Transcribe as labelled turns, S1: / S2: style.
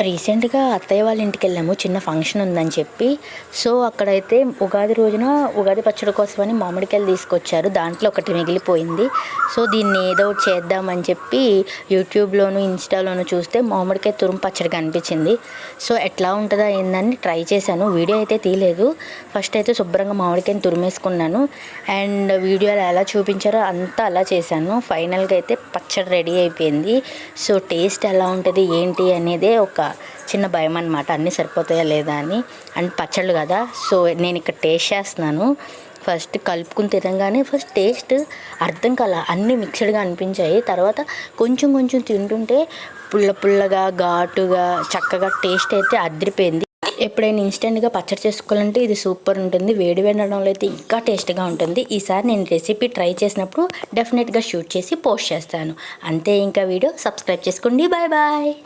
S1: రీసెంట్గా అత్తయ్య వాళ్ళ ఇంటికి వెళ్ళాము, చిన్న ఫంక్షన్ ఉందని చెప్పి. సో అక్కడైతే ఉగాది రోజున ఉగాది పచ్చడి కోసమని మామిడికాయలు తీసుకొచ్చారు. దాంట్లో ఒకటి మిగిలిపోయింది. సో దీన్ని ఏదో ఒకటి చేద్దామని చెప్పి యూట్యూబ్లోను ఇన్స్టాలోను చూస్తే మామిడికాయ తురుము పచ్చడి కనిపించింది. సో ఎట్లా ఉంటుందా ఏందని ట్రై చేశాను. వీడియో అయితే తీయలేదు. ఫస్ట్ అయితే శుభ్రంగా మామిడికాయని తురిమేసుకున్నాను. అండ్ వీడియోలో ఎలా చూపించారో అంతా అలా చేశాను. ఫైనల్గా అయితే పచ్చడి రెడీ అయిపోయింది. సో టేస్ట్ ఎలా ఉంటుంది ఏంటి అనేదే ఒక చిన్న భయం అనమాట, అన్నీ సరిపోతాయా లేదా అని. అండ్ పచ్చళ్ళు కదా, సో నేను ఇక్కడ టేస్ట్ చేస్తున్నాను. ఫస్ట్ కలుపుకుని తినగానే ఫస్ట్ టేస్ట్ అర్థం కాల, అన్నీ మిక్స్డ్గా అనిపించాయి. తర్వాత కొంచెం కొంచెం తింటుంటే పుల్ల పుల్లగా ఘాటుగా చక్కగా టేస్ట్ అయితే అదిరిపోయింది. ఎప్పుడైనా ఇన్స్టెంట్గా పచ్చడి చేసుకోవాలంటే ఇది సూపర్ ఉంటుంది. వేడి వేడడంలో అయితే ఇంకా టేస్ట్గా ఉంటుంది. ఈసారి నేను రెసిపీ ట్రై చేసినప్పుడు డెఫినెట్గా షూట్ చేసి పోస్ట్ చేస్తాను. అంతే, ఇంకా వీడియో సబ్స్క్రైబ్ చేసుకోండి. Bye bye.